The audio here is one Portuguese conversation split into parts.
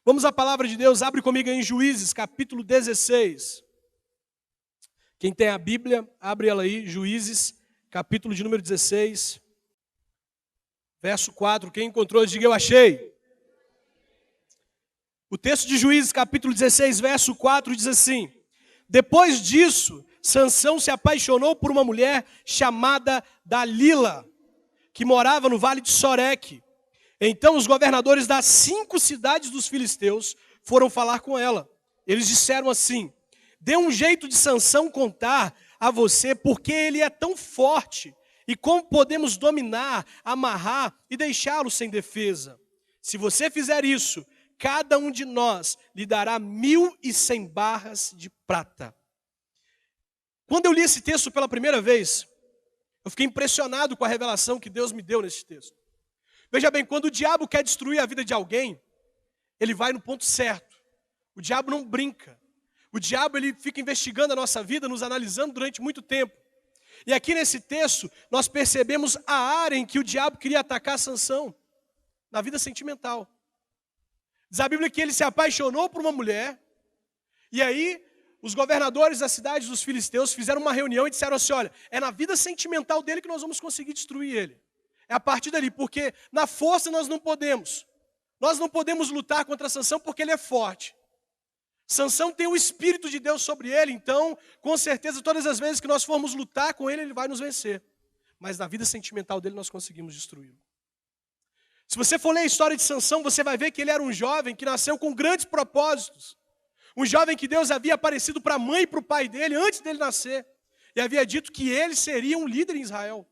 Vamos à palavra de Deus, abre comigo em Juízes, capítulo 16. Quem tem a Bíblia, abre ela aí, Juízes, capítulo de número 16, verso 4. Quem encontrou, diga eu achei. O texto de Juízes, capítulo 16, verso 4, diz assim: Depois disso, Sansão se apaixonou por uma mulher chamada Dalila, que morava no vale de Soreque. Então os governadores das 5 cidades dos filisteus foram falar com ela. Eles disseram assim: dê um jeito de Sansão contar a você porque ele é tão forte e como podemos dominar, amarrar e deixá-lo sem defesa. Se você fizer isso, cada um de nós lhe dará 1.100 barras de prata. Quando eu li esse texto pela primeira vez, eu fiquei impressionado com a revelação que Deus me deu nesse texto. Veja bem, quando o diabo quer destruir a vida de alguém, ele vai no ponto certo. O diabo não brinca. O diabo ele fica investigando a nossa vida, nos analisando durante muito tempo. E aqui nesse texto, nós percebemos a área em que o diabo queria atacar Sansão, na vida sentimental. Diz a Bíblia que ele se apaixonou por uma mulher, e aí os governadores das cidades dos filisteus fizeram uma reunião e disseram assim: olha, é na vida sentimental dele que nós vamos conseguir destruir ele. É a partir dali, porque na força nós não podemos. Nós não podemos lutar contra Sansão porque ele é forte. Sansão tem o Espírito de Deus sobre ele, então, com certeza, todas as vezes que nós formos lutar com ele, ele vai nos vencer. Mas na vida sentimental dele nós conseguimos destruí-lo. Se você for ler a história de Sansão, você vai ver que ele era um jovem que nasceu com grandes propósitos. Um jovem que Deus havia aparecido para a mãe e para o pai dele antes dele nascer. E havia dito que ele seria um líder em Israel.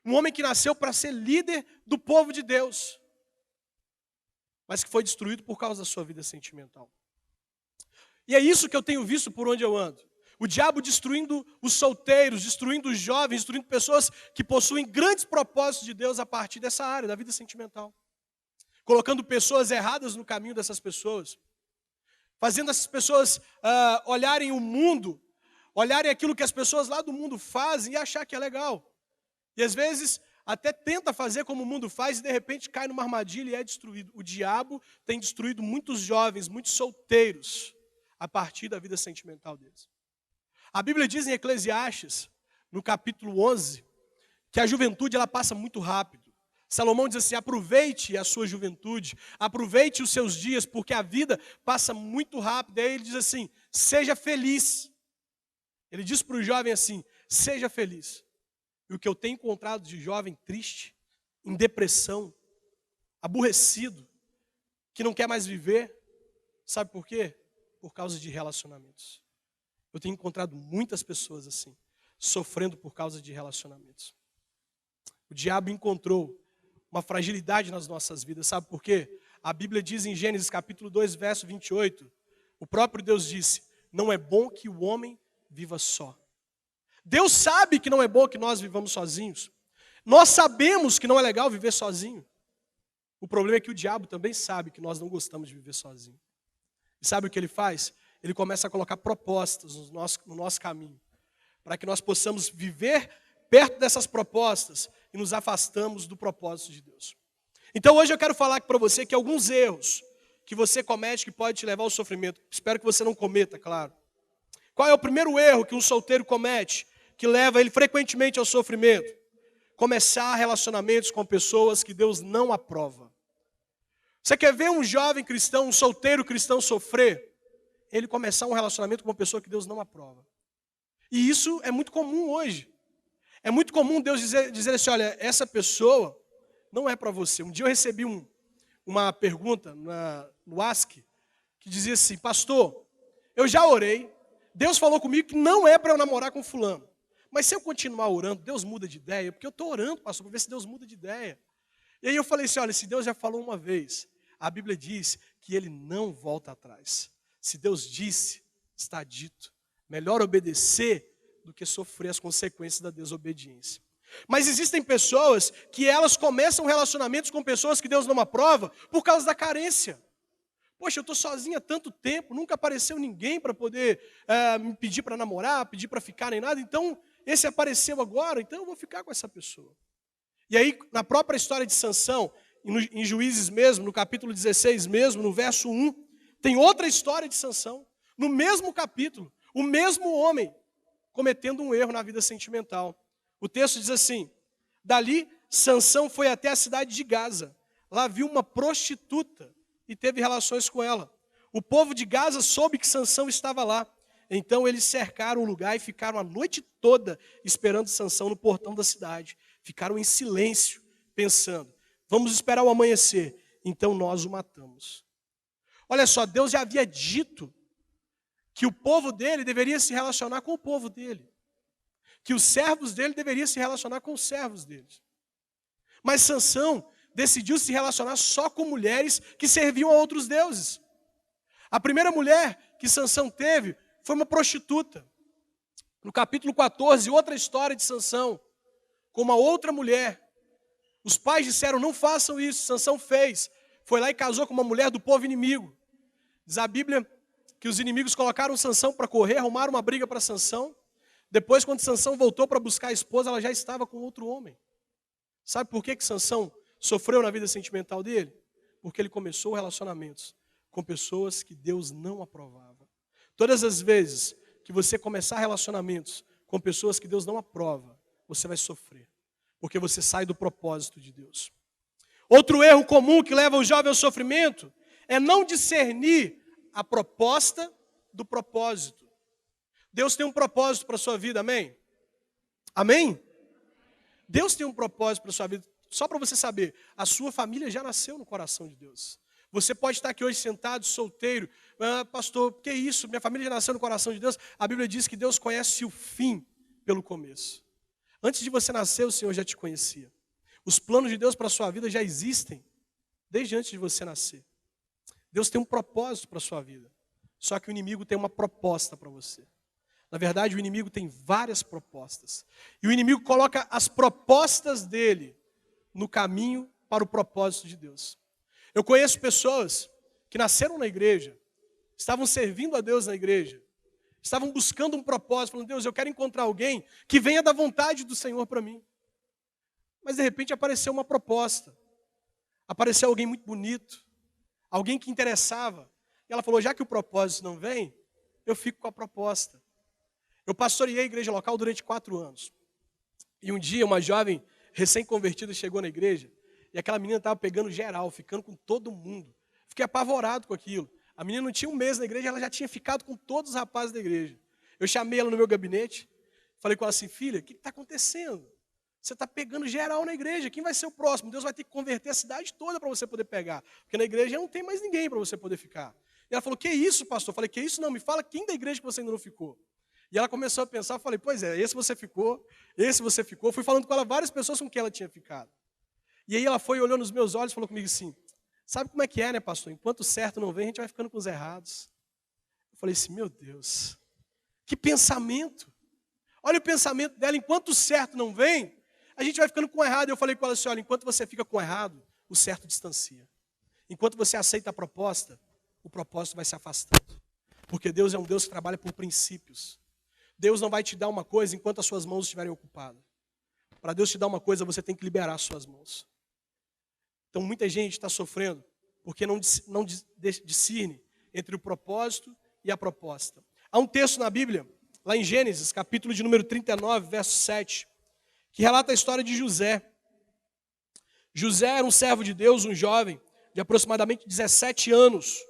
Um homem que nasceu para ser líder do povo de Deus. Mas que foi destruído por causa da sua vida sentimental. E é isso que eu tenho visto por onde eu ando. O diabo destruindo os solteiros, destruindo os jovens, destruindo pessoas que possuem grandes propósitos de Deus a partir dessa área, da vida sentimental. Colocando pessoas erradas no caminho dessas pessoas. Fazendo essas pessoas olharem o mundo, olharem aquilo que as pessoas lá do mundo fazem e achar que é legal. E às vezes até tenta fazer como o mundo faz e de repente cai numa armadilha e é destruído. O diabo tem destruído muitos jovens, muitos solteiros, a partir da vida sentimental deles. A Bíblia diz em Eclesiastes, no capítulo 11, que a juventude ela passa muito rápido. Salomão diz assim: aproveite a sua juventude, aproveite os seus dias, porque a vida passa muito rápido. Aí ele diz assim: seja feliz. Ele diz para o jovem assim: seja feliz. E o que eu tenho encontrado de jovem triste, em depressão, aborrecido, que não quer mais viver, sabe por quê? Por causa de relacionamentos. Eu tenho encontrado muitas pessoas assim, sofrendo por causa de relacionamentos. O diabo encontrou uma fragilidade nas nossas vidas, sabe por quê? A Bíblia diz em Gênesis capítulo 2, verso 28, o próprio Deus disse: não é bom que o homem viva só. Deus sabe que não é bom que nós vivamos sozinhos. Nós sabemos que não é legal viver sozinho. O problema é que o diabo também sabe que nós não gostamos de viver sozinho. E sabe o que ele faz? Ele começa a colocar propostas no nosso caminho, para que nós possamos viver perto dessas propostas e nos afastamos do propósito de Deus. Então hoje eu quero falar para você que alguns erros que você comete que pode te levar ao sofrimento. Espero que você não cometa, claro. Qual é o primeiro erro que um solteiro comete, que leva ele frequentemente ao sofrimento? Começar relacionamentos com pessoas que Deus não aprova. Você quer ver um jovem cristão, um solteiro cristão sofrer? Ele começar um relacionamento com uma pessoa que Deus não aprova. E isso é muito comum hoje. É muito comum Deus dizer assim: olha, essa pessoa não é para você. Um dia eu recebi uma pergunta no Ask, que dizia assim: pastor, eu já orei, Deus falou comigo que não é para eu namorar com fulano. Mas se eu continuar orando, Deus muda de ideia? Porque eu estou orando, pastor, para ver se Deus muda de ideia. E aí eu falei assim: olha, se Deus já falou uma vez, a Bíblia diz que Ele não volta atrás. Se Deus disse, está dito. Melhor obedecer do que sofrer as consequências da desobediência. Mas existem pessoas que elas começam relacionamentos com pessoas que Deus não aprova por causa da carência. Poxa, eu estou sozinha há tanto tempo, nunca apareceu ninguém para poder me pedir para namorar, pedir para ficar nem nada. Então, esse apareceu agora, então eu vou ficar com essa pessoa. E aí, na própria história de Sansão, em Juízes mesmo, no capítulo 16 mesmo, no verso 1, tem outra história de Sansão. No mesmo capítulo, o mesmo homem cometendo um erro na vida sentimental. O texto diz assim: dali Sansão foi até a cidade de Gaza. Lá viu uma prostituta e teve relações com ela. O povo de Gaza soube que Sansão estava lá. Então eles cercaram o lugar e ficaram a noite toda esperando Sansão no portão da cidade. Ficaram em silêncio, pensando: vamos esperar o amanhecer, então nós o matamos. Olha só, Deus já havia dito que o povo dele deveria se relacionar com o povo dele. Que os servos dele deveriam se relacionar com os servos deles. Mas Sansão decidiu se relacionar só com mulheres que serviam a outros deuses. A primeira mulher que Sansão teve foi uma prostituta. No capítulo 14, outra história de Sansão, com uma outra mulher. Os pais disseram: não façam isso. Sansão fez. Foi lá e casou com uma mulher do povo inimigo. Diz a Bíblia que os inimigos colocaram Sansão para correr, arrumaram uma briga para Sansão. Depois, quando Sansão voltou para buscar a esposa, ela já estava com outro homem. Sabe por que Sansão sofreu na vida sentimental dele? Porque ele começou relacionamentos com pessoas que Deus não aprovava. Todas as vezes que você começar relacionamentos com pessoas que Deus não aprova, você vai sofrer, porque você sai do propósito de Deus. Outro erro comum que leva o jovem ao sofrimento é não discernir a proposta do propósito. Deus tem um propósito para a sua vida, amém? Amém? Deus tem um propósito para a sua vida. Só para você saber, a sua família já nasceu no coração de Deus. Você pode estar aqui hoje sentado, solteiro. Pastor, que isso? Minha família já nasceu no coração de Deus. A Bíblia diz que Deus conhece o fim pelo começo. Antes de você nascer, o Senhor já te conhecia. Os planos de Deus para a sua vida já existem desde antes de você nascer. Deus tem um propósito para a sua vida. Só que o inimigo tem uma proposta para você. Na verdade, o inimigo tem várias propostas. E o inimigo coloca as propostas dele no caminho para o propósito de Deus. Eu conheço pessoas que nasceram na igreja, estavam servindo a Deus na igreja, estavam buscando um propósito, falando: Deus, eu quero encontrar alguém que venha da vontade do Senhor para mim. Mas de repente apareceu uma proposta, apareceu alguém muito bonito, alguém que interessava. E ela falou: já que o propósito não vem, eu fico com a proposta. Eu pastoreei a igreja local durante 4 anos. E um dia uma jovem recém-convertida chegou na igreja, e aquela menina estava pegando geral, ficando com todo mundo. Fiquei apavorado com aquilo. A menina não tinha um mês na igreja, ela já tinha ficado com todos os rapazes da igreja. Eu chamei ela no meu gabinete, falei com ela assim: filha, o que está acontecendo? Você está pegando geral na igreja, quem vai ser o próximo? Deus vai ter que converter a cidade toda para você poder pegar, porque na igreja não tem mais ninguém para você poder ficar. E ela falou: que isso, pastor? Eu falei: que isso não, me fala quem da igreja que você ainda não ficou. E ela começou a pensar, eu falei: pois é, esse você ficou. Fui falando com ela várias pessoas com quem ela tinha ficado. E aí ela foi, olhou nos meus olhos e falou comigo assim: sabe como é que é, né, pastor? Enquanto o certo não vem, a gente vai ficando com os errados. Eu falei assim: meu Deus, que pensamento. Olha o pensamento dela: enquanto o certo não vem, a gente vai ficando com o errado. Eu falei com ela assim: olha, enquanto você fica com o errado, o certo distancia. Enquanto você aceita a proposta, o propósito vai se afastando. Porque Deus é um Deus que trabalha por princípios. Deus não vai te dar uma coisa enquanto as suas mãos estiverem ocupadas. Para Deus te dar uma coisa, você tem que liberar as suas mãos. Então muita gente está sofrendo porque não discerne entre o propósito e a proposta. Há um texto na Bíblia, lá em Gênesis, capítulo de número 39, verso 7, que relata a história de José. José era um servo de Deus, um jovem de aproximadamente 17 anos.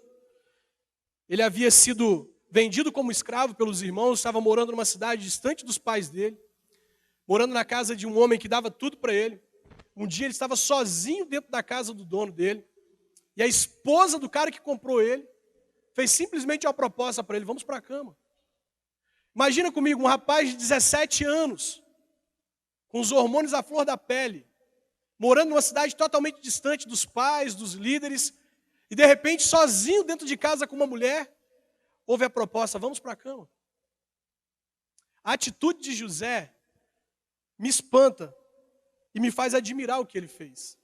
Ele havia sido vendido como escravo pelos irmãos, estava morando numa cidade distante dos pais dele, morando na casa de um homem que dava tudo para ele. Um dia ele estava sozinho dentro da casa do dono dele, e a esposa do cara que comprou ele fez simplesmente uma proposta para ele: vamos para a cama. Imagina comigo, um rapaz de 17 anos, com os hormônios à flor da pele, morando numa cidade totalmente distante dos pais, dos líderes, e de repente sozinho dentro de casa com uma mulher, houve a proposta: vamos para a cama. A atitude de José me espanta e me faz admirar o que ele fez.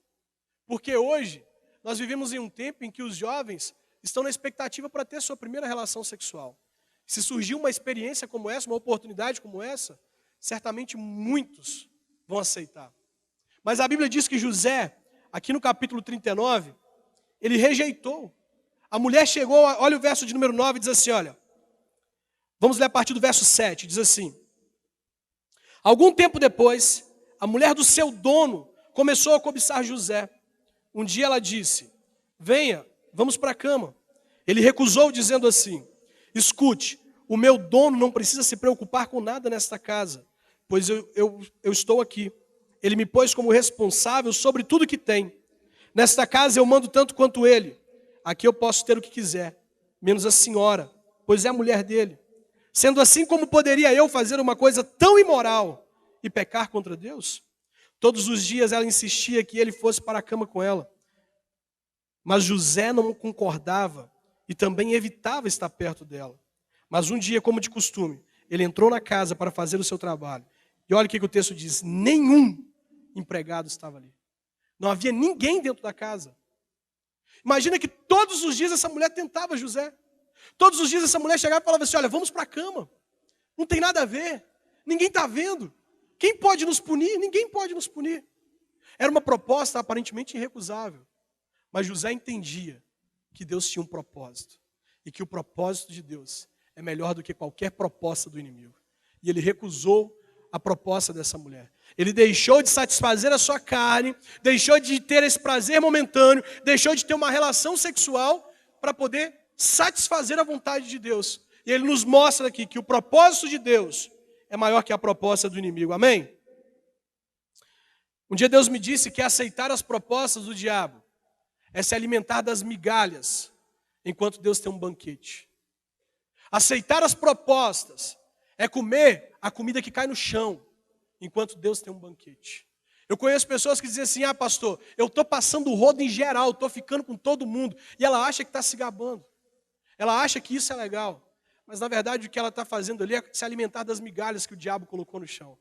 Porque hoje nós vivemos em um tempo em que os jovens estão na expectativa para ter sua primeira relação sexual. Se surgir uma experiência como essa, uma oportunidade como essa, certamente muitos vão aceitar. Mas a Bíblia diz que José aqui no capítulo 39, ele rejeitou. A mulher chegou, olha o verso de número 9, diz assim, olha. Vamos ler a partir do verso 7, diz assim. Algum tempo depois, a mulher do seu dono começou a cobiçar José. Um dia ela disse, venha, vamos para a cama. Ele recusou, dizendo assim, escute, o meu dono não precisa se preocupar com nada nesta casa, pois eu estou aqui. Ele me pôs como responsável sobre tudo que tem. Nesta casa eu mando tanto quanto ele. Aqui eu posso ter o que quiser, menos a senhora, pois é a mulher dele. Sendo assim, como poderia eu fazer uma coisa tão imoral e pecar contra Deus? Todos os dias ela insistia que ele fosse para a cama com ela. Mas José não concordava e também evitava estar perto dela. Mas um dia, como de costume, ele entrou na casa para fazer o seu trabalho. E olha o que o texto diz, nenhum empregado estava ali. Não havia ninguém dentro da casa. Imagina que todos os dias essa mulher tentava José. Todos os dias essa mulher chegava e falava assim, olha, vamos para a cama. Não tem nada a ver. Ninguém está vendo. Quem pode nos punir? Ninguém pode nos punir. Era uma proposta aparentemente irrecusável. Mas José entendia que Deus tinha um propósito. E que o propósito de Deus é melhor do que qualquer proposta do inimigo. E ele recusou a proposta dessa mulher. Ele deixou de satisfazer a sua carne, deixou de ter esse prazer momentâneo, deixou de ter uma relação sexual para poder satisfazer a vontade de Deus. E ele nos mostra aqui que o propósito de Deus é maior que a proposta do inimigo. Amém? Um dia Deus me disse que aceitar as propostas do diabo é se alimentar das migalhas, enquanto Deus tem um banquete. Aceitar as propostas é comer a comida que cai no chão, enquanto Deus tem um banquete. Eu conheço pessoas que dizem assim, pastor, eu estou passando o rodo em geral, estou ficando com todo mundo, e ela acha que está se gabando. Ela acha que isso é legal, mas na verdade o que ela está fazendo ali é se alimentar das migalhas que o diabo colocou no chão.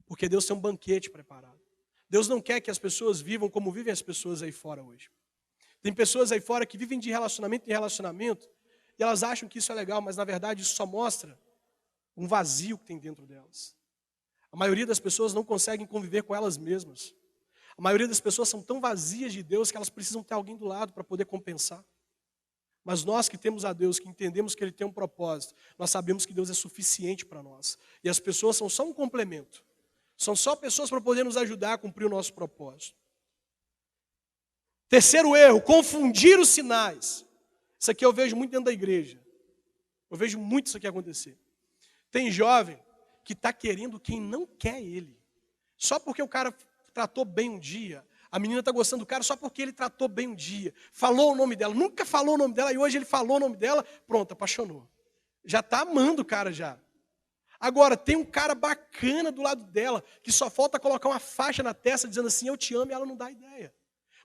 Porque Deus tem um banquete preparado. Deus não quer que as pessoas vivam como vivem as pessoas aí fora hoje. Tem pessoas aí fora que vivem de relacionamento em relacionamento, e elas acham que isso é legal, mas na verdade isso só mostra um vazio que tem dentro delas. A maioria das pessoas não conseguem conviver com elas mesmas. A maioria das pessoas são tão vazias de Deus que elas precisam ter alguém do lado para poder compensar. Mas nós que temos a Deus, que entendemos que Ele tem um propósito, nós sabemos que Deus é suficiente para nós. E as pessoas são só um complemento. São só pessoas para poder nos ajudar a cumprir o nosso propósito. Terceiro erro, confundir os sinais. Isso aqui eu vejo muito dentro da igreja. Eu vejo muito isso aqui acontecer. Tem jovem que está querendo quem não quer ele. Só porque o cara tratou bem um dia. A menina está gostando do cara só porque ele tratou bem um dia. Falou o nome dela. Nunca falou o nome dela e hoje ele falou o nome dela. Pronto, apaixonou. Já está amando o cara já. Agora, tem um cara bacana do lado dela que só falta colocar uma faixa na testa dizendo assim, eu te amo, e ela não dá ideia.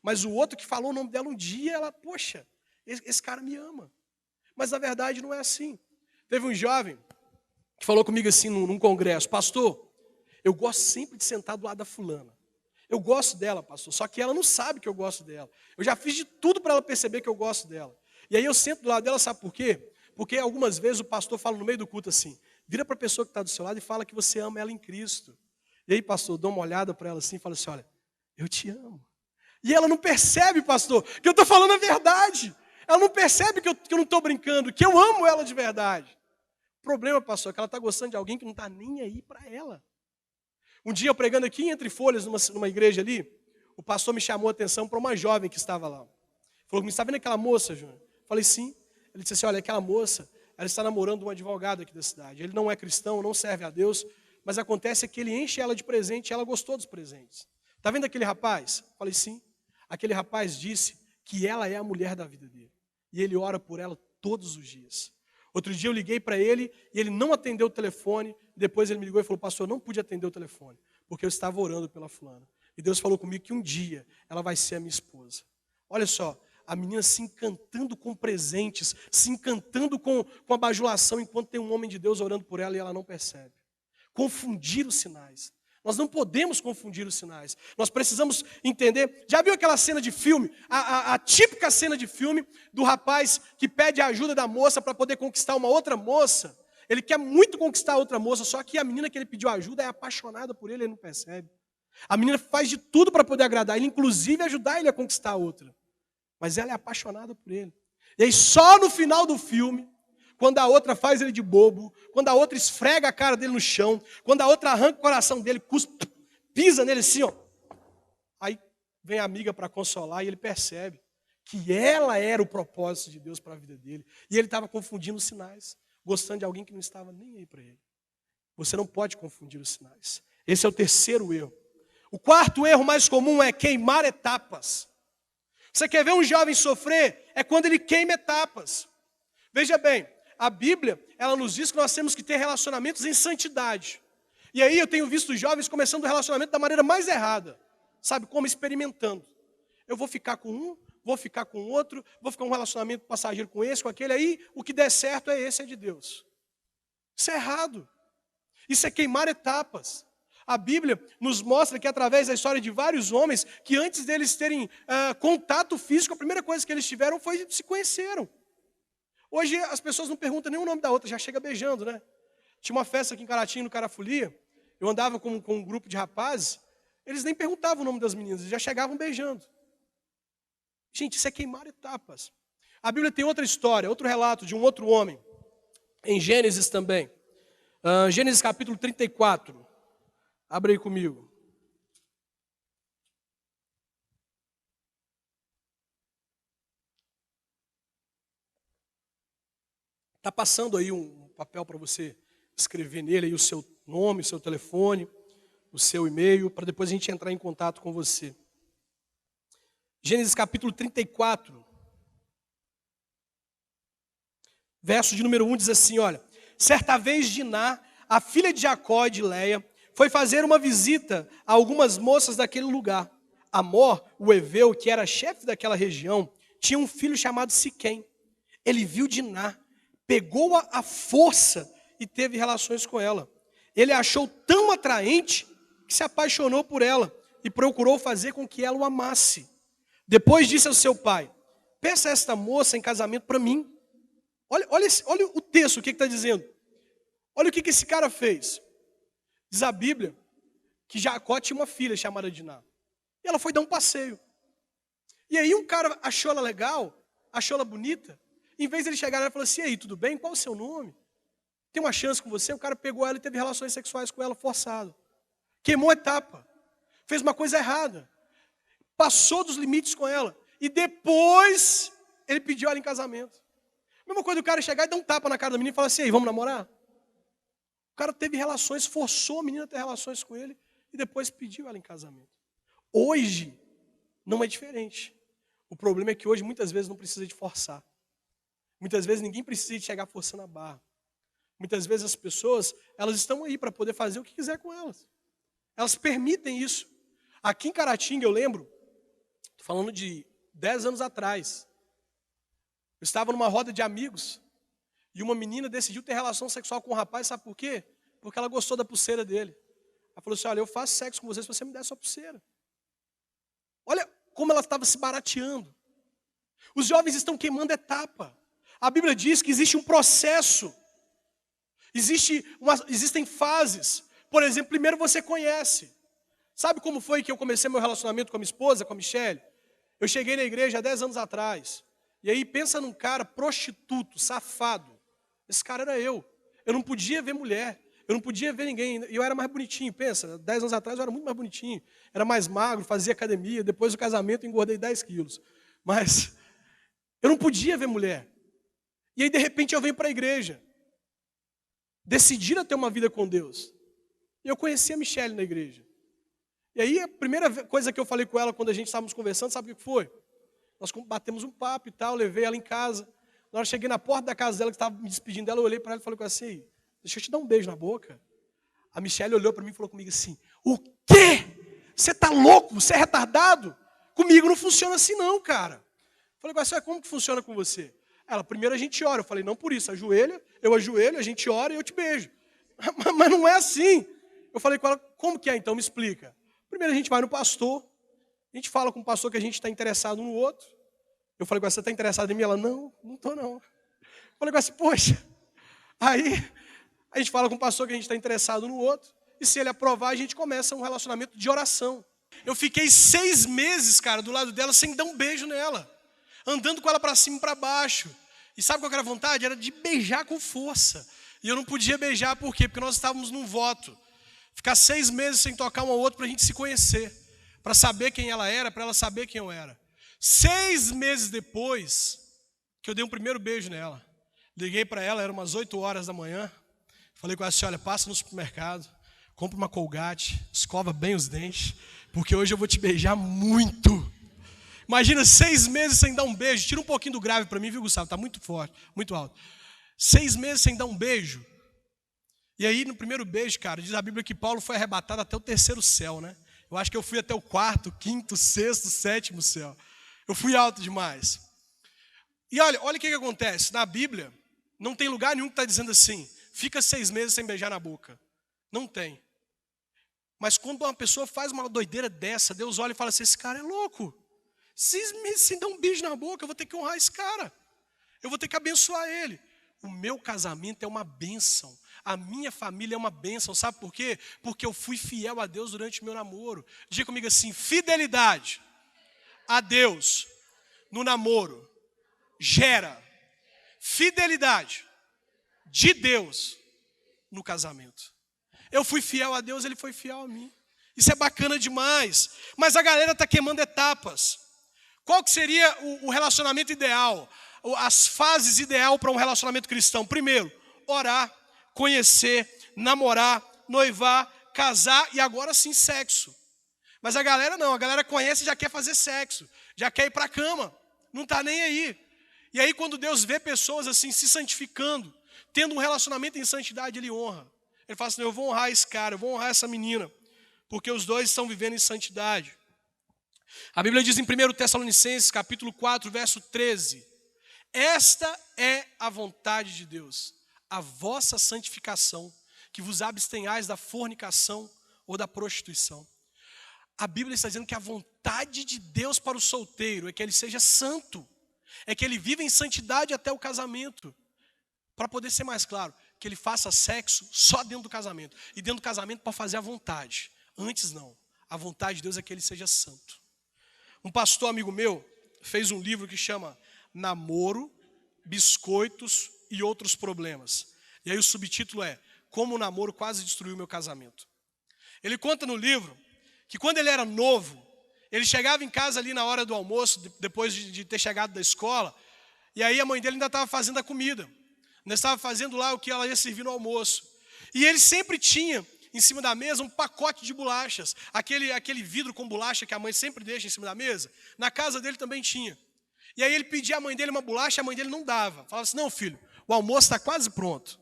Mas o outro que falou o nome dela um dia, ela, poxa, esse cara me ama. Mas na verdade não é assim. Teve um jovem que falou comigo assim num congresso, pastor, eu gosto sempre de sentar do lado da fulana. Eu gosto dela, pastor, só que ela não sabe que eu gosto dela. Eu já fiz de tudo para ela perceber que eu gosto dela. E aí eu sento do lado dela, sabe por quê? Porque algumas vezes o pastor fala no meio do culto assim, vira para a pessoa que está do seu lado e fala que você ama ela em Cristo. E aí, pastor, dou uma olhada para ela assim e falo assim, olha, eu te amo. E ela não percebe, pastor, que eu estou falando a verdade. Ela não percebe que eu não estou brincando, que eu amo ela de verdade. O problema, pastor, é que ela está gostando de alguém que não está nem aí para ela. Um dia eu pregando aqui entre folhas numa igreja ali, o pastor me chamou a atenção para uma jovem que estava lá. Falou, me está vendo aquela moça, Júnior? Falei, sim. Ele disse assim, olha, aquela moça, ela está namorando um advogado aqui da cidade. Ele não é cristão, não serve a Deus, mas acontece que ele enche ela de presente e ela gostou dos presentes. Está vendo aquele rapaz? Falei, sim. Aquele rapaz disse que ela é a mulher da vida dele. E ele ora por ela todos os dias. Outro dia eu liguei para ele e ele não atendeu o telefone. Depois ele me ligou e falou, pastor, eu não pude atender o telefone, porque eu estava orando pela fulana. E Deus falou comigo que um dia ela vai ser a minha esposa. Olha só, a menina se encantando com presentes, se encantando com a bajulação, enquanto tem um homem de Deus orando por ela e ela não percebe. Confundir os sinais. Nós não podemos confundir os sinais. Nós precisamos entender. Já viu aquela cena de filme? A típica cena de filme do rapaz que pede a ajuda da moça para poder conquistar uma outra moça. Ele quer muito conquistar a outra moça, só que a menina que ele pediu ajuda é apaixonada por ele, ele não percebe. A menina faz de tudo para poder agradar ele, inclusive ajudar ele a conquistar a outra. Mas ela é apaixonada por ele. E aí só no final do filme, quando a outra faz ele de bobo, quando a outra esfrega a cara dele no chão, quando a outra arranca o coração dele, pisa nele assim, ó. Aí vem a amiga para consolar e ele percebe que ela era o propósito de Deus para a vida dele. E ele estava confundindo os sinais, gostando de alguém que não estava nem aí para ele. Você não pode confundir os sinais. Esse é o terceiro erro. O quarto erro mais comum é queimar etapas. Você quer ver um jovem sofrer? É quando ele queima etapas. Veja bem, a Bíblia, ela nos diz que nós temos que ter relacionamentos em santidade. E aí eu tenho visto jovens começando o relacionamento da maneira mais errada. Sabe, como experimentando. Eu vou ficar com um, vou ficar com outro, vou ficar um relacionamento passageiro com esse, com aquele, aí o que der certo é esse, é de Deus. Isso é errado. Isso é queimar etapas. A Bíblia nos mostra que através da história de vários homens, que antes deles terem contato físico, a primeira coisa que eles tiveram foi se conheceram. Hoje as pessoas não perguntam nem o nome da outra, já chega beijando, né? Tinha uma festa aqui em Caratinga, no Carafolia, eu andava com um grupo de rapazes, eles nem perguntavam o nome das meninas, eles já chegavam beijando. Gente, isso é queimar etapas. A Bíblia tem outra história, outro relato de um outro homem, em Gênesis também. Gênesis capítulo 34. Abre aí comigo. Está passando aí um papel para você escrever nele aí o seu nome, o seu telefone, o seu e-mail, para depois a gente entrar em contato com você. Gênesis capítulo 34, verso de número 1 diz assim, olha. Certa vez Diná, a filha de Jacó e de Leia, foi fazer uma visita a algumas moças daquele lugar. Amor, o heveu, que era chefe daquela região, tinha um filho chamado Siquém. Ele viu Diná, pegou-a à força e teve relações com ela. Ele a achou tão atraente que se apaixonou por ela e procurou fazer com que ela o amasse. Depois disse ao seu pai, peça esta moça em casamento para mim. Olha o texto, o que está dizendo. Olha o que esse cara fez. Diz a Bíblia que Jacó tinha uma filha chamada Diná. E ela foi dar um passeio. E aí um cara achou ela legal, achou ela bonita. Em vez de ele chegar lá e falar assim, e aí, tudo bem? Qual o seu nome? Tem uma chance com você? O cara pegou ela e teve relações sexuais com ela forçado. Queimou a etapa. Fez uma coisa errada. Passou dos limites com ela. E depois ele pediu ela em casamento. Mesma coisa do cara chegar e dar um tapa na cara da menina e falar assim, e aí, vamos namorar? O cara teve relações, forçou a menina a ter relações com ele e depois pediu ela em casamento. Hoje não é diferente. O problema é que hoje muitas vezes não precisa de forçar. Muitas vezes ninguém precisa de chegar forçando a barra. Muitas vezes as pessoas, elas estão aí para poder fazer o que quiser com elas. Elas permitem isso. Aqui em Caratinga, eu lembro, estou falando de 10 anos atrás, eu estava numa roda de amigos e uma menina decidiu ter relação sexual com um rapaz, sabe por quê? Porque ela gostou da pulseira dele. Ela falou assim, olha, eu faço sexo com você se você me der sua pulseira. Olha como ela estava se barateando. Os jovens estão queimando etapa. A Bíblia diz que existe um processo. Existem fases. Por exemplo, primeiro você conhece. Sabe como foi que eu comecei meu relacionamento com a minha esposa, com a Michele? Eu cheguei na igreja há 10 anos atrás. E aí pensa num cara prostituto, safado. Esse cara era eu. Eu não podia ver mulher. Eu não podia ver ninguém. E eu era mais bonitinho, pensa. 10 anos atrás eu era muito mais bonitinho. Era mais magro, fazia academia. Depois do casamento eu engordei 10 quilos. Mas eu não podia ver mulher. E aí de repente eu venho para a igreja. Decidir a ter uma vida com Deus. E eu conheci a Michele na igreja. E aí a primeira coisa que eu falei com ela quando a gente estávamos conversando, sabe o que foi? Nós batemos um papo e tal, levei ela em casa. Na hora que eu cheguei na porta da casa dela, que estava me despedindo dela, eu olhei para ela e falei assim, deixa eu te dar um beijo na boca. A Michele olhou para mim e falou comigo assim, o quê? Você está louco? Você é retardado? Comigo não funciona assim não, cara. Eu falei assim, como que funciona com você? Ela, primeiro a gente ora. Eu falei, não por isso, ajoelha, eu ajoelho, a gente ora e eu te beijo. Mas não é assim. Eu falei com ela, como que é então? Me explica. Primeiro a gente vai no pastor, a gente fala com o pastor que a gente está interessado no outro. Eu falei com ela, você está interessado em mim? Ela, não estou não. Eu falei com ela assim, poxa. Aí a gente fala com o pastor que a gente está interessado no outro. e se ele aprovar, a gente começa um relacionamento de oração. Eu fiquei 6 meses, cara, do lado dela, sem dar um beijo nela, andando com ela para cima e para baixo. E sabe qual que era a vontade? Era de beijar com força. E eu não podia beijar, por quê? Porque nós estávamos num voto. Ficar 6 meses sem tocar um ao outro para a gente se conhecer, para saber quem ela era, para ela saber quem eu era. 6 meses depois que eu dei um primeiro beijo nela, liguei para ela, era umas 8 horas da manhã, falei com ela assim, olha, passa no supermercado, compra uma Colgate, escova bem os dentes, porque hoje eu vou te beijar muito. Imagina 6 meses sem dar um beijo, tira um pouquinho do grave para mim, viu, Gustavo? Está muito forte, muito alto. 6 meses sem dar um beijo. E aí no primeiro beijo, cara, diz a Bíblia que Paulo foi arrebatado até o 3º céu, né? Eu acho que eu fui até o 4º, 5º, 6º, 7º céu. Eu fui alto demais. E olha o que acontece. Na Bíblia, não tem lugar nenhum que está dizendo assim, fica 6 meses sem beijar na boca. Não tem. Mas quando uma pessoa faz uma doideira dessa, Deus olha e fala assim, esse cara é louco. 6 meses sem dar um beijo na boca, eu vou ter que honrar esse cara. Eu vou ter que abençoar ele. O meu casamento é uma bênção. A minha família é uma bênção. Sabe por quê? Porque eu fui fiel a Deus durante o meu namoro. Diga comigo assim, fidelidade a Deus no namoro gera fidelidade de Deus no casamento. Eu fui fiel a Deus, ele foi fiel a mim. Isso é bacana demais. Mas a galera está queimando etapas. Qual que seria o relacionamento ideal? As fases ideal para um relacionamento cristão? Primeiro, orar, conhecer, namorar, noivar, casar e agora sim sexo. Mas a galera não, a galera conhece e já quer fazer sexo, já quer ir para a cama, não está nem aí. E aí quando Deus vê pessoas assim se santificando, tendo um relacionamento em santidade, ele honra. Ele fala assim, eu vou honrar esse cara, eu vou honrar essa menina, porque os dois estão vivendo em santidade. A Bíblia diz em 1 Tessalonicenses, capítulo 4, verso 13, esta é a vontade de Deus, a vossa santificação, que vos abstenhais da fornicação ou da prostituição. A Bíblia está dizendo que a vontade de Deus para o solteiro é que ele seja santo, é que ele viva em santidade até o casamento. Para poder ser mais claro, que ele faça sexo só dentro do casamento. E dentro do casamento para fazer a vontade. Antes não. A vontade de Deus é que ele seja santo. Um pastor amigo meu fez um livro que chama Namoro, Biscoitos e Outros Problemas. E aí o subtítulo é Como o namoro quase destruiu meu casamento. Ele conta no livro que quando ele era novo, ele chegava em casa ali na hora do almoço, depois de ter chegado da escola, e aí a mãe dele ainda estava fazendo a comida. Ainda estava fazendo lá o que ela ia servir no almoço. E ele sempre tinha em cima da mesa um pacote de bolachas. Aquele vidro com bolacha que a mãe sempre deixa em cima da mesa. Na casa dele também tinha. E aí ele pedia à mãe dele uma bolacha, a mãe dele não dava. Falava assim, não filho, o almoço está quase pronto.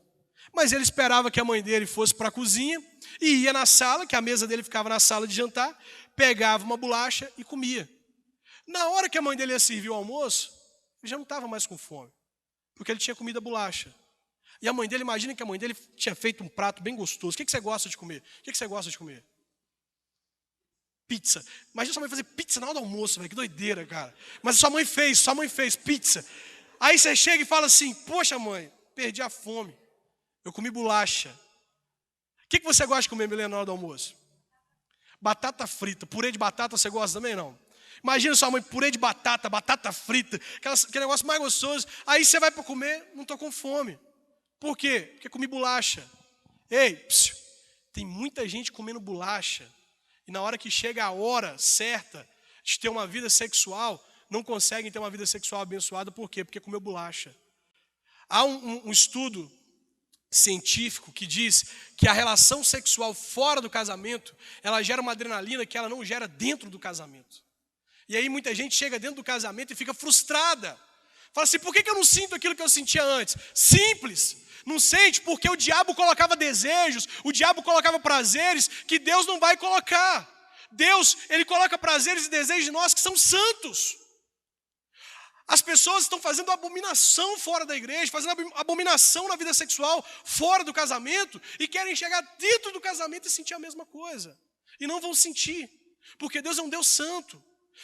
Mas ele esperava que a mãe dele fosse para a cozinha e ia na sala, que a mesa dele ficava na sala de jantar, pegava uma bolacha e comia. Na hora que a mãe dele ia servir o almoço, ele já não estava mais com fome, porque ele tinha comido a bolacha. E a mãe dele, imagina que a mãe dele tinha feito um prato bem gostoso. O que você gosta de comer? O que você gosta de comer? Pizza. Imagina sua mãe fazer pizza na hora do almoço, velho, que doideira, cara. Mas sua mãe fez pizza. Aí você chega e fala assim, poxa mãe, perdi a fome. Eu comi bolacha. O que você gosta de comer, Milena, na hora do almoço? Batata frita. Purê de batata você gosta também, não? Imagina sua mãe, purê de batata, batata frita, aquele negócio mais gostoso. Aí você vai para comer, não estou com fome. Por quê? Porque comi bolacha. Ei, tem muita gente comendo bolacha. E na hora que chega a hora certa de ter uma vida sexual, não conseguem ter uma vida sexual abençoada. Por quê? Porque comeu bolacha. Há um estudo científico que diz que a relação sexual fora do casamento, ela gera uma adrenalina que ela não gera dentro do casamento. E aí muita gente chega dentro do casamento e fica frustrada. Fala assim, por que eu não sinto aquilo que eu sentia antes? Simples. Não sente porque o diabo colocava desejos, o diabo colocava prazeres que Deus não vai colocar. Deus, ele coloca prazeres e desejos de nós que são santos. As pessoas estão fazendo abominação fora da igreja, fazendo abominação na vida sexual fora do casamento e querem chegar dentro do casamento e sentir a mesma coisa. E não vão sentir, porque Deus é um Deus santo.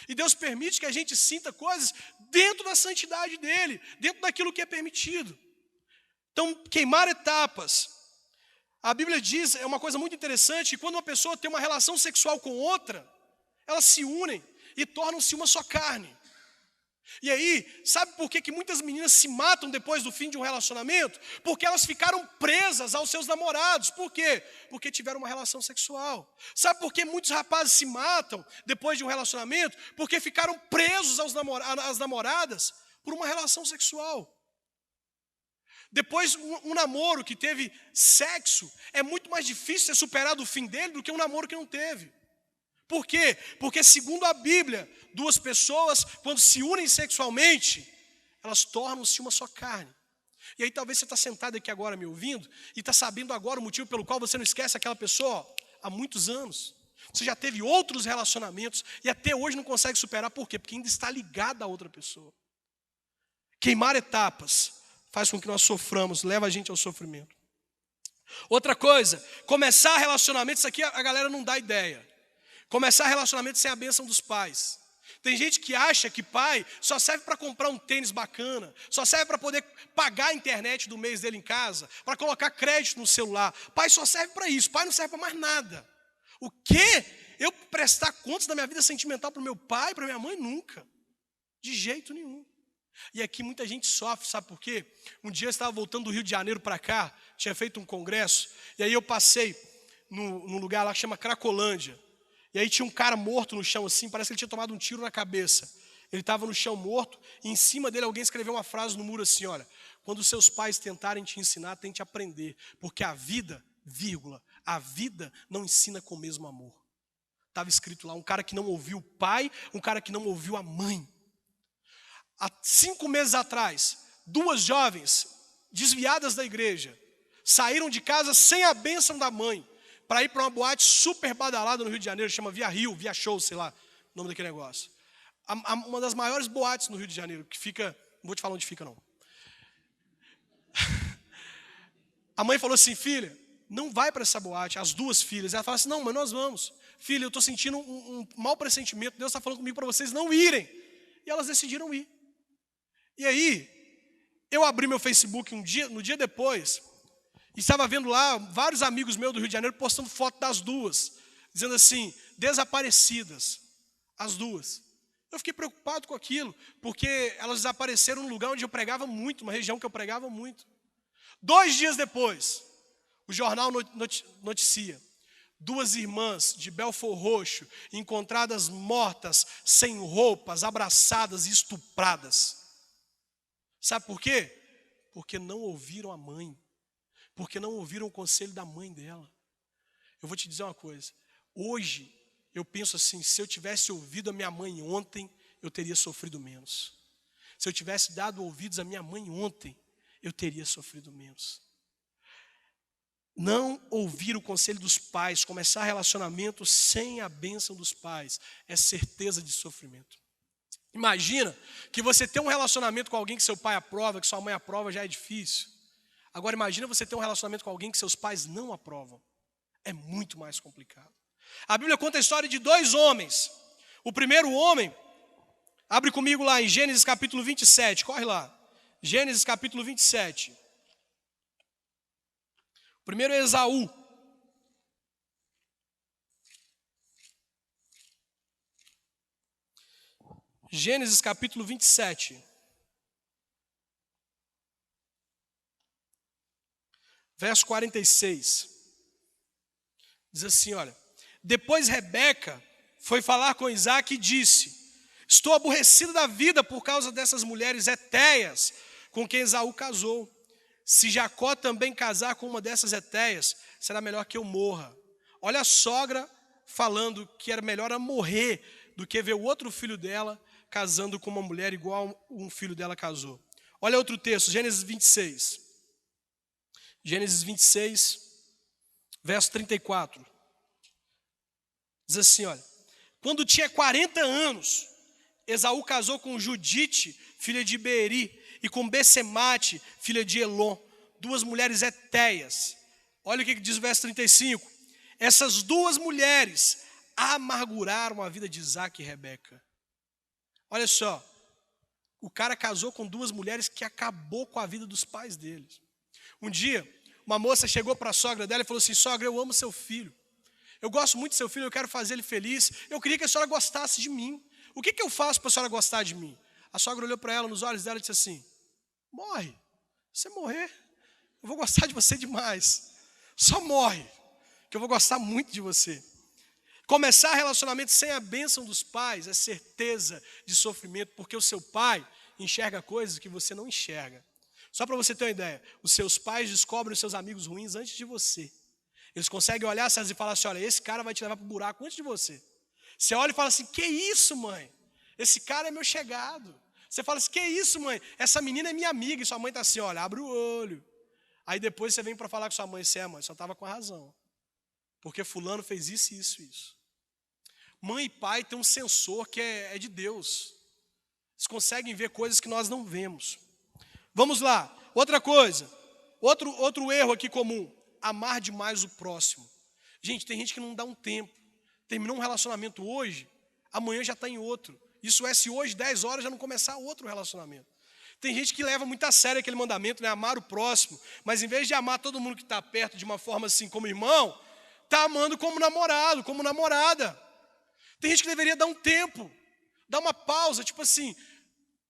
E Deus permite que a gente sinta coisas dentro da santidade dele, dentro daquilo que é permitido. Então, queimar etapas. A Bíblia diz, é uma coisa muito interessante, que quando uma pessoa tem uma relação sexual com outra, elas se unem e tornam-se uma só carne. E aí, sabe por que muitas meninas se matam depois do fim de um relacionamento? Porque elas ficaram presas aos seus namorados. Por quê? Porque tiveram uma relação sexual. Sabe por que muitos rapazes se matam depois de um relacionamento? Porque ficaram presos às namoradas por uma relação sexual. Depois, um namoro que teve sexo, é muito mais difícil ser superado o fim dele do que um namoro que não teve. Por quê? Porque, segundo a Bíblia, duas pessoas, quando se unem sexualmente, elas tornam-se uma só carne. E aí talvez você está sentado aqui agora me ouvindo e está sabendo agora o motivo pelo qual você não esquece aquela pessoa há muitos anos. Você já teve outros relacionamentos e até hoje não consegue superar. Por quê? Porque ainda está ligado a outra pessoa. Queimar etapas faz com que nós soframos, leva a gente ao sofrimento. Outra coisa, começar relacionamentos, isso aqui a galera não dá ideia. Começar relacionamento sem a bênção dos pais. Tem gente que acha que pai só serve para comprar um tênis bacana, só serve para poder pagar a internet do mês dele em casa, para colocar crédito no celular. Pai só serve para isso, pai não serve para mais nada. O quê? Eu prestar contas da minha vida sentimental para o meu pai, para minha mãe? Nunca. De jeito nenhum. E aqui muita gente sofre, sabe por quê? Um dia eu estava voltando do Rio de Janeiro para cá, tinha feito um congresso, e aí eu passei num lugar lá que chama Cracolândia. E aí tinha um cara morto no chão assim, parece que ele tinha tomado um tiro na cabeça. Ele estava no chão morto, e em cima dele alguém escreveu uma frase no muro assim, olha: quando seus pais tentarem te ensinar, tente aprender, porque a vida, vírgula, a vida não ensina com o mesmo amor. Estava escrito lá, um cara que não ouviu o pai, um cara que não ouviu a mãe. Há 5 meses atrás, 2 jovens desviadas da igreja saíram de casa sem a bênção da mãe, para ir para uma boate super badalada no Rio de Janeiro, chama Via Rio, Via Show, sei lá, o nome daquele negócio. Uma das maiores boates no Rio de Janeiro, que fica, não vou te falar onde fica não. A mãe falou assim: filha, não vai para essa boate, as 2 filhas. Ela falou assim: não, mas nós vamos. Filha, eu estou sentindo um mau pressentimento, Deus está falando comigo para vocês não irem. E elas decidiram ir. E aí, eu abri meu Facebook no dia depois, e estava vendo lá vários amigos meus do Rio de Janeiro postando foto das 2, dizendo assim: desaparecidas, as 2. Eu fiquei preocupado com aquilo, porque elas desapareceram num lugar onde eu pregava muito, uma região que eu pregava muito. 2 dias depois, o jornal noticia: 2 irmãs de Belfor Roxo encontradas mortas, sem roupas, abraçadas e estupradas. Sabe por quê? Porque não ouviram a mãe. Porque não ouviram o conselho da mãe dela. Eu vou te dizer uma coisa. Hoje, eu penso assim: se eu tivesse ouvido a minha mãe ontem, eu teria sofrido menos. Se eu tivesse dado ouvidos à minha mãe ontem, eu teria sofrido menos. Não ouvir o conselho dos pais, começar relacionamento sem a bênção dos pais, é certeza de sofrimento. Imagina que você tem um relacionamento com alguém que seu pai aprova, que sua mãe aprova, já é difícil. Agora imagina você ter um relacionamento com alguém que seus pais não aprovam. É muito mais complicado. A Bíblia conta a história de 2 homens. O primeiro homem, abre comigo lá em Gênesis capítulo 27, corre lá. Gênesis capítulo 27. O primeiro é Esaú. Gênesis capítulo 27. Verso 46. Diz assim, olha: depois Rebeca foi falar com Isaque e disse: estou aborrecida da vida por causa dessas mulheres hetéias com quem Esaú casou. Se Jacó também casar com uma dessas hetéias, será melhor que eu morra. Olha a sogra falando que era melhor ela morrer do que ver o outro filho dela casando com uma mulher igual um filho dela casou. Olha outro texto, Gênesis 26. Gênesis 26, verso 34. Diz assim, olha: quando tinha 40 anos, Esaú casou com Judite, filha de Beeri, e com Bessemate, filha de Elon, 2 mulheres hetéias. Olha o que diz o verso 35. Essas 2 mulheres amarguraram a vida de Isaque e Rebeca. Olha só, o cara casou com 2 mulheres que acabou com a vida dos pais deles. Um dia, uma moça chegou para a sogra dela e falou assim: sogra, eu amo seu filho. Eu gosto muito do seu filho, eu quero fazer ele feliz. Eu queria que a senhora gostasse de mim. O que eu faço para a senhora gostar de mim? A sogra olhou para ela, nos olhos dela e disse assim: morre. Se você morrer, eu vou gostar de você demais. Só morre, que eu vou gostar muito de você. Começar relacionamento sem a bênção dos pais é certeza de sofrimento, porque o seu pai enxerga coisas que você não enxerga. Só para você ter uma ideia, os seus pais descobrem os seus amigos ruins antes de você. Eles conseguem olhar e falar assim: olha, esse cara vai te levar para o buraco antes de você. Você olha e fala assim: que isso, mãe? Esse cara é meu chegado. Você fala assim: que isso, mãe? Essa menina é minha amiga. E sua mãe está assim: olha, abre o olho. Aí depois você vem para falar com sua mãe: você mãe, só estava com a razão. Porque fulano fez isso, isso, isso. Mãe e pai têm um sensor que é de Deus. Eles conseguem ver coisas que nós não vemos. Vamos lá, outra coisa. Outro erro aqui comum: amar demais o próximo. Gente, tem gente que não dá um tempo. Terminou um relacionamento hoje, amanhã já está em outro. Isso é se hoje, 10 horas, já não começar outro relacionamento. Tem gente que leva muito a sério aquele mandamento, né? Amar o próximo. Mas em vez de amar todo mundo que está perto de uma forma assim, como irmão, está amando como namorado, como namorada. Tem gente que deveria dar um tempo, dar uma pausa, tipo assim: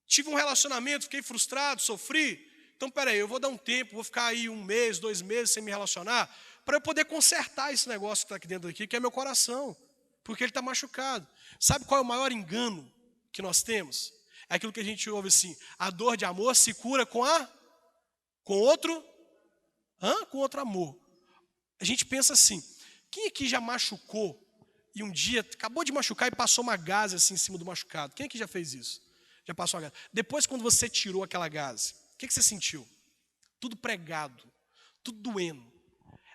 tive um relacionamento, fiquei frustrado, sofri. Então, peraí, eu vou dar um tempo, vou ficar aí 1 mês, 2 meses sem me relacionar, para eu poder consertar esse negócio que está aqui dentro aqui, que é meu coração, porque ele está machucado. Sabe qual é o maior engano que nós temos? É aquilo que a gente ouve assim: a dor de amor se cura com outro amor. A gente pensa assim: quem aqui já machucou e um dia acabou de machucar e passou uma gaze assim em cima do machucado? Quem aqui já fez isso? Já passou uma gaze? Depois, quando você tirou aquela gaze, o que você sentiu? Tudo pregado, tudo doendo.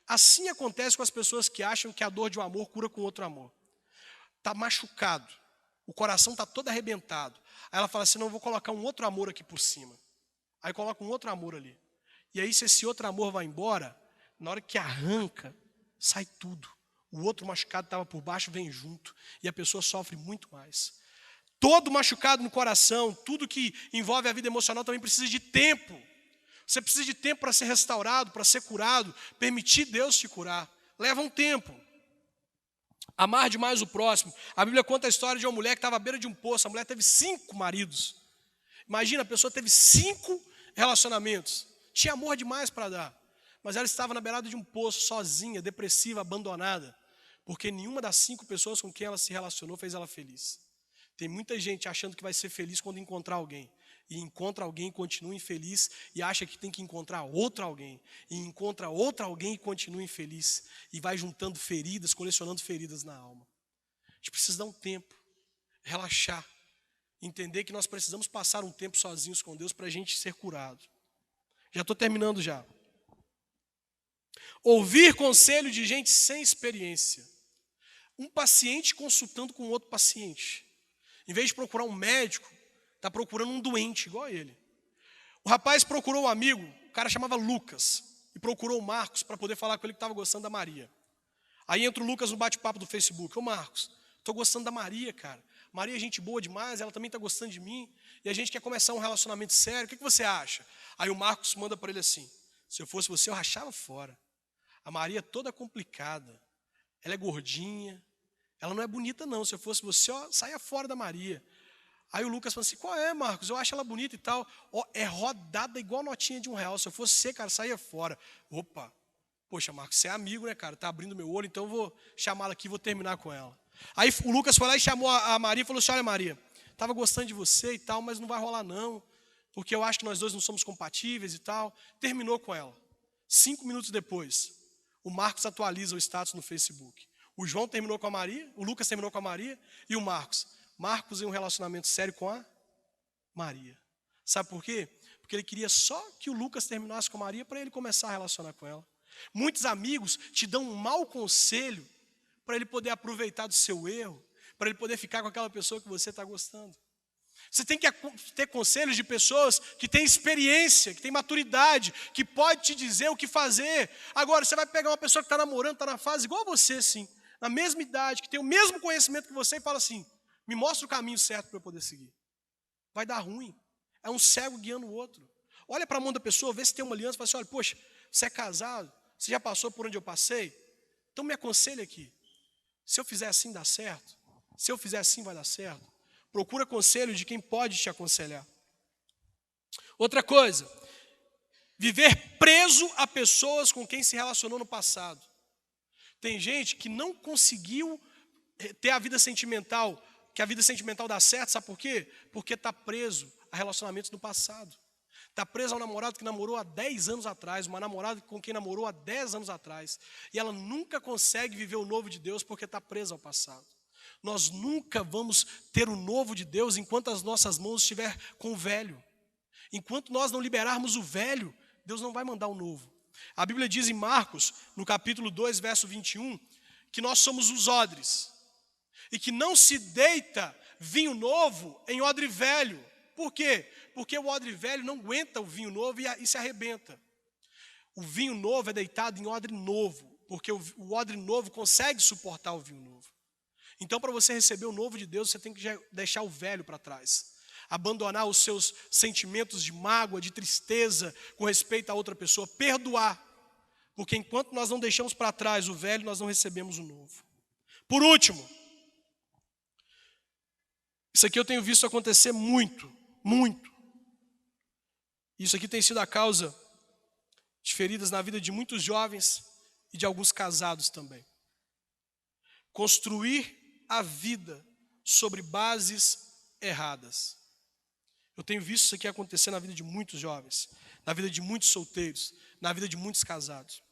Assim acontece com as pessoas que acham que a dor de um amor cura com outro amor. Está machucado, o coração está todo arrebentado. Aí ela fala assim: não, eu vou colocar um outro amor aqui por cima. Aí coloca um outro amor ali. E aí, se esse outro amor vai embora, na hora que arranca, sai tudo. O outro machucado estava por baixo, vem junto. E a pessoa sofre muito mais. Todo machucado no coração, tudo que envolve a vida emocional também precisa de tempo. Você precisa de tempo para ser restaurado, para ser curado, permitir Deus te curar. Leva um tempo. Amar demais o próximo. A Bíblia conta a história de uma mulher que estava à beira de um poço. A mulher teve 5 maridos. Imagina, a pessoa teve 5 relacionamentos. Tinha amor demais para dar. Mas ela estava na beirada de um poço, sozinha, depressiva, abandonada. Porque nenhuma das 5 pessoas com quem ela se relacionou fez ela feliz. Tem muita gente achando que vai ser feliz quando encontrar alguém. E encontra alguém e continua infeliz, e acha que tem que encontrar outro alguém. E encontra outro alguém e continua infeliz. E vai juntando feridas, colecionando feridas na alma. A gente precisa dar um tempo, relaxar. Entender que nós precisamos passar um tempo sozinhos com Deus para a gente ser curado. Já estou terminando já. Ouvir conselho de gente sem experiência. Um paciente consultando com outro paciente. Em vez de procurar um médico, está procurando um doente igual a ele. O rapaz procurou um amigo, o cara chamava Lucas, e procurou o Marcos para poder falar com ele que estava gostando da Maria. Aí entra o Lucas no bate-papo do Facebook: ô Marcos, estou gostando da Maria, cara. Maria é gente boa demais, ela também está gostando de mim, e a gente quer começar um relacionamento sério, o que você acha? Aí o Marcos manda para ele assim: se eu fosse você, eu rachava fora. A Maria é toda complicada, ela é gordinha, ela não é bonita não, se eu fosse você, ó, saia fora da Maria. Aí o Lucas fala assim: qual é, Marcos? Eu acho ela bonita e tal. Ó, é rodada igual notinha de R$1. Se eu fosse você, cara, saia fora. Opa, poxa, Marcos, você é amigo, né, cara? Tá abrindo meu olho, então eu vou chamá-la aqui e vou terminar com ela. Aí o Lucas foi lá e chamou a Maria e falou assim: olha, Maria, estava gostando de você e tal, mas não vai rolar não, porque eu acho que nós dois não somos compatíveis e tal. Terminou com ela. 5 minutos depois, o Marcos atualiza o status no Facebook. O João terminou com a Maria, o Lucas terminou com a Maria e o Marcos em um relacionamento sério com a Maria. Sabe por quê? Porque ele queria só que o Lucas terminasse com a Maria para ele começar a relacionar com ela. Muitos amigos te dão um mau conselho para ele poder aproveitar do seu erro, para ele poder ficar com aquela pessoa que você está gostando. Você tem que ter conselhos de pessoas que têm experiência, que têm maturidade, que pode te dizer o que fazer. Agora, você vai pegar uma pessoa que está namorando, está na fase igual a você, assim, na mesma idade, que tem o mesmo conhecimento que você, e fala assim: me mostra o caminho certo para eu poder seguir. Vai dar ruim. É um cego guiando o outro. Olha para a mão da pessoa, vê se tem uma aliança, fala assim: olha, poxa, você é casado, Você já passou por onde eu passei? Então me aconselhe aqui. Se eu fizer assim, dá certo? Se eu fizer assim, vai dar certo? Procura conselho de quem pode te aconselhar. Outra coisa, viver preso a pessoas com quem se relacionou no passado. Tem gente que não conseguiu ter a vida sentimental, que a vida sentimental dá certo, sabe por quê? Porque está preso a relacionamentos do passado. Está preso ao namorado que namorou há 10 anos atrás, uma namorada com quem namorou há 10 anos atrás. E ela nunca consegue viver o novo de Deus porque está presa ao passado. Nós nunca vamos ter o novo de Deus enquanto as nossas mãos estiver com o velho. Enquanto nós não liberarmos o velho, Deus não vai mandar o novo. A Bíblia diz em Marcos, no capítulo 2, verso 21, que nós somos os odres. E que não se deita vinho novo em odre velho. Por quê? Porque o odre velho não aguenta o vinho novo e se arrebenta. O vinho novo é deitado em odre novo, porque o odre novo consegue suportar o vinho novo. Então, para você receber o novo de Deus, você tem que deixar o velho para trás. Abandonar os seus sentimentos de mágoa, de tristeza com respeito a outra pessoa. Perdoar. Porque enquanto nós não deixamos para trás o velho, nós não recebemos o novo. Por último, isso aqui eu tenho visto acontecer muito. Isso aqui tem sido a causa de feridas na vida de muitos jovens e de alguns casados também. Construir a vida sobre bases erradas. Eu tenho visto isso aqui acontecer na vida de muitos jovens, na vida de muitos solteiros, na vida de muitos casados.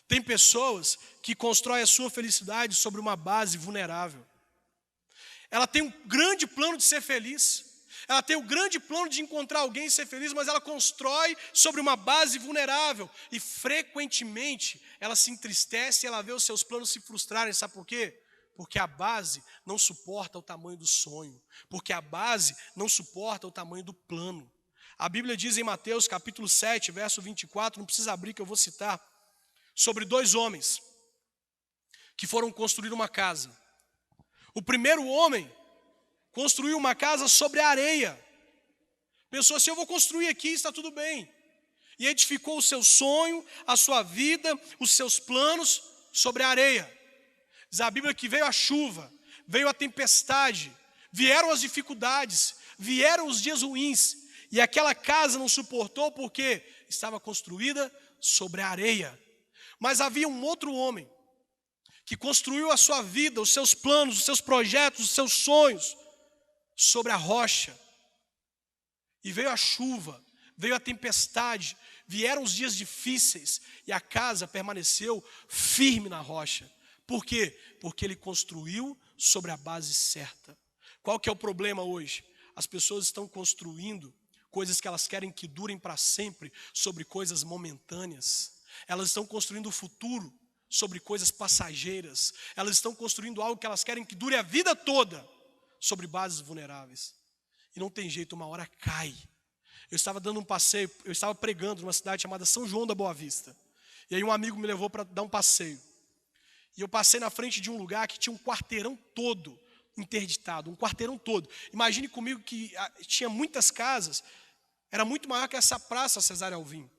Tem pessoas que constroem a sua felicidade sobre uma base vulnerável. Ela tem um grande plano de ser feliz. Ela tem o grande plano de encontrar alguém e ser feliz, mas ela constrói sobre uma base vulnerável. E frequentemente ela se entristece e ela vê os seus planos se frustrarem. Sabe por quê? Porque a base não suporta o tamanho do sonho. Porque a base não suporta o tamanho do plano. A Bíblia diz em Mateus capítulo 7, verso 24, não precisa abrir que eu vou citar, sobre 2 homens que foram construir uma casa. O primeiro homem construiu uma casa sobre a areia. Pensou assim, eu vou construir aqui, está tudo bem. E edificou o seu sonho, a sua vida, os seus planos sobre a areia. Diz a Bíblia que veio a chuva, veio a tempestade, vieram as dificuldades, vieram os dias ruins. E aquela casa não suportou porque estava construída sobre a areia. Mas havia um outro homem que construiu a sua vida, os seus planos, os seus projetos, os seus sonhos sobre a rocha. E veio a chuva, veio a tempestade, vieram os dias difíceis e a casa permaneceu firme na rocha. Por quê? Porque ele construiu sobre a base certa. Qual que é o problema hoje? As pessoas estão construindo coisas que elas querem que durem para sempre sobre coisas momentâneas. Elas estão construindo o futuro sobre coisas passageiras. Elas estão construindo algo que elas querem que dure a vida toda sobre bases vulneráveis. E não tem jeito, uma hora cai. Eu estava dando um passeio, eu estava pregando numa cidade chamada São João da Boa Vista. E aí um amigo me levou para dar um passeio. E eu passei na frente de um lugar que tinha um quarteirão todo interditado, um quarteirão todo. Imagine comigo que tinha muitas casas, era muito maior que essa praça Cesário Alvim.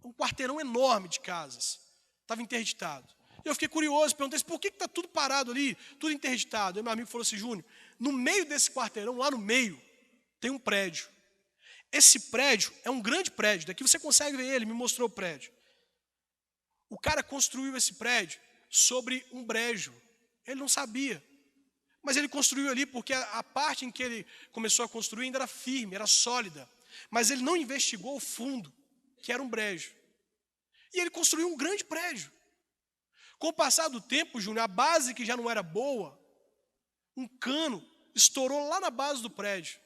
Um quarteirão enorme de casas, estava interditado. E eu fiquei curioso, perguntei por que está tudo parado ali, tudo interditado. E meu amigo falou assim, Júnior, no meio desse quarteirão, lá no meio, tem um prédio. Esse prédio é um grande prédio, daqui você consegue ver ele, me mostrou o prédio. O cara construiu esse prédio sobre um brejo. Ele não sabia. Mas ele construiu ali porque a parte em que ele começou a construir ainda era firme, era sólida. Mas ele não investigou o fundo, que era um brejo. E ele construiu um grande prédio. Com o passar do tempo, Júnior, a base que já não era boa, um cano estourou lá na base do prédio.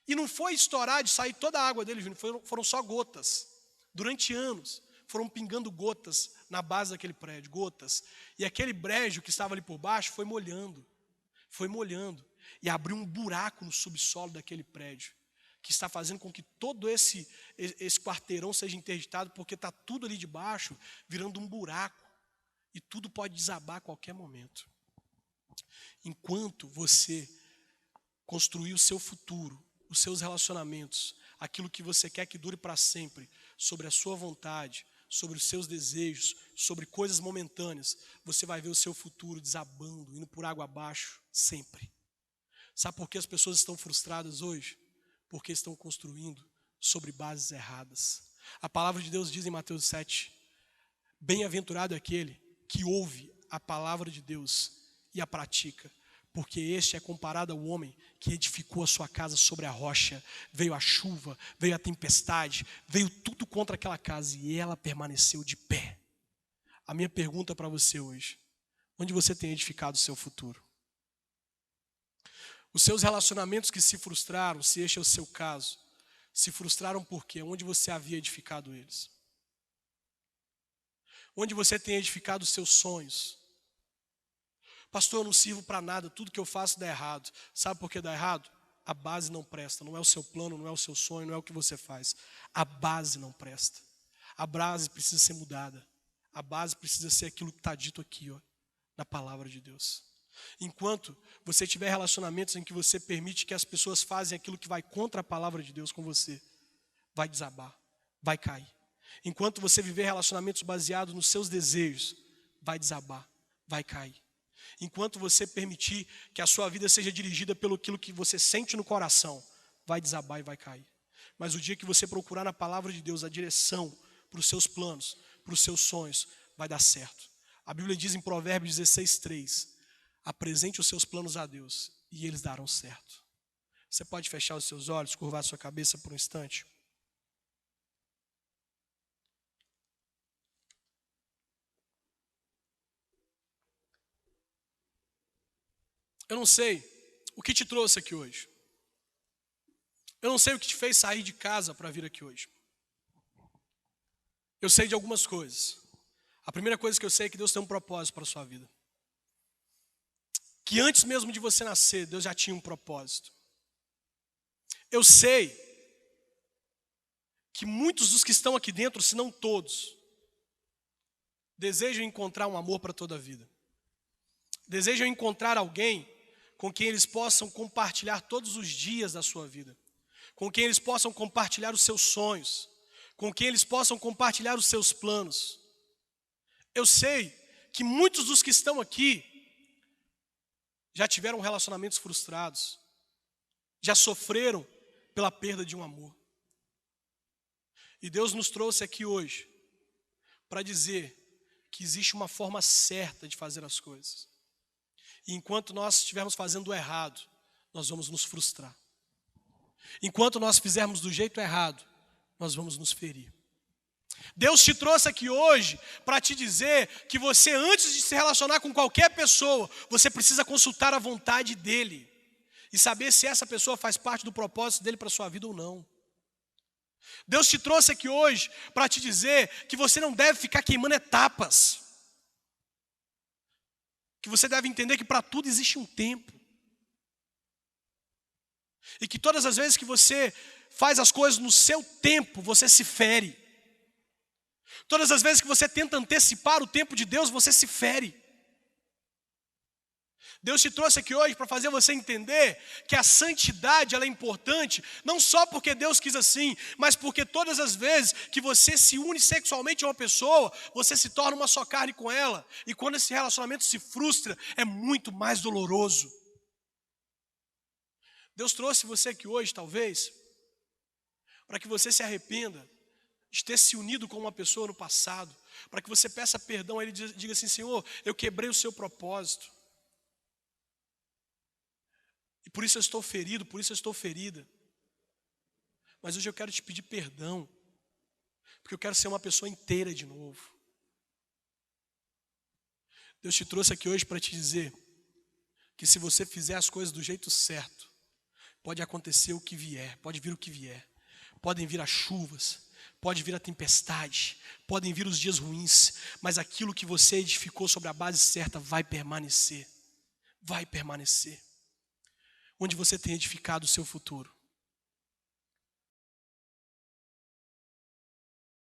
E não foi estourar de sair toda a água dele, Júnior, foram só gotas. Durante anos, foram pingando gotas na base daquele prédio, gotas. E aquele brejo que estava ali por baixo foi molhando. E abriu um buraco no subsolo daquele prédio, que está fazendo com que todo esse quarteirão seja interditado, porque está tudo ali de baixo virando um buraco. E tudo pode desabar a qualquer momento. Enquanto você construir o seu futuro, os seus relacionamentos, aquilo que você quer que dure para sempre, sobre a sua vontade, sobre os seus desejos, sobre coisas momentâneas, você vai ver o seu futuro desabando, indo por água abaixo, sempre. Sabe por que as pessoas estão frustradas hoje? Porque estão construindo sobre bases erradas. A palavra de Deus diz em Mateus 7, bem-aventurado é aquele que ouve a palavra de Deus e a pratica, porque este é comparado ao homem que edificou a sua casa sobre a rocha. Veio a chuva, veio a tempestade, veio tudo contra aquela casa e ela permaneceu de pé. A minha pergunta para você hoje: onde você tem edificado o seu futuro? Os seus relacionamentos que se frustraram, se este é o seu caso, se frustraram por quê? Onde você havia edificado eles? Onde você tem edificado os seus sonhos? Pastor, eu não sirvo para nada, tudo que eu faço dá errado. Sabe por que dá errado? A base não presta, não é o seu plano, não é o seu sonho, não é o que você faz. A base não presta. A base precisa ser mudada. A base precisa ser aquilo que está dito aqui, na palavra de Deus. Enquanto você tiver relacionamentos em que você permite que as pessoas fazem aquilo que vai contra a palavra de Deus com você, vai desabar, vai cair. Enquanto você viver relacionamentos baseados nos seus desejos, vai desabar, vai cair. Enquanto você permitir que a sua vida seja dirigida pelo aquilo que você sente no coração, vai desabar e vai cair. Mas o dia que você procurar na palavra de Deus a direção para os seus planos, para os seus sonhos, vai dar certo. A Bíblia diz em Provérbios 16:3, apresente os seus planos a Deus e eles darão certo. Você pode fechar os seus olhos, curvar a sua cabeça por um instante? Eu não sei o que te trouxe aqui hoje. Eu não sei o que te fez sair de casa para vir aqui hoje. Eu sei de algumas coisas. A primeira coisa que eu sei é que Deus tem um propósito para a sua vida. Que antes mesmo de você nascer, Deus já tinha um propósito. Eu sei que muitos dos que estão aqui dentro, se não todos, desejam encontrar um amor para toda a vida. Desejam encontrar alguém com quem eles possam compartilhar todos os dias da sua vida, com quem eles possam compartilhar os seus sonhos, com quem eles possam compartilhar os seus planos. Eu sei que muitos dos que estão aqui já tiveram relacionamentos frustrados, já sofreram pela perda de um amor. E Deus nos trouxe aqui hoje para dizer que existe uma forma certa de fazer as coisas. E enquanto nós estivermos fazendo o errado, nós vamos nos frustrar. Enquanto nós fizermos do jeito errado, nós vamos nos ferir. Deus te trouxe aqui hoje para te dizer que você, antes de se relacionar com qualquer pessoa, você precisa consultar a vontade dEle e saber se essa pessoa faz parte do propósito dEle para a sua vida ou não. Deus te trouxe aqui hoje para te dizer que você não deve ficar queimando etapas. Que você deve entender que para tudo existe um tempo. E que todas as vezes que você faz as coisas no seu tempo, você se fere. Todas as vezes que você tenta antecipar o tempo de Deus, você se fere. Deus te trouxe aqui hoje para fazer você entender que a santidade ela é importante, não só porque Deus quis assim, mas porque todas as vezes que você se une sexualmente a uma pessoa, você se torna uma só carne com ela. E quando esse relacionamento se frustra, é muito mais doloroso. Deus trouxe você aqui hoje, talvez, para que você se arrependa de ter se unido com uma pessoa no passado, para que você peça perdão a Ele e diga assim: Senhor, eu quebrei o seu propósito. E por isso eu estou ferido, por isso eu estou ferida. Mas hoje eu quero te pedir perdão, porque eu quero ser uma pessoa inteira de novo. Deus te trouxe aqui hoje para te dizer que se você fizer as coisas do jeito certo, pode acontecer o que vier, pode vir o que vier. Podem vir as chuvas, pode vir a tempestade, podem vir os dias ruins, mas aquilo que você edificou sobre a base certa vai permanecer. Vai permanecer. Onde você tem edificado o seu futuro?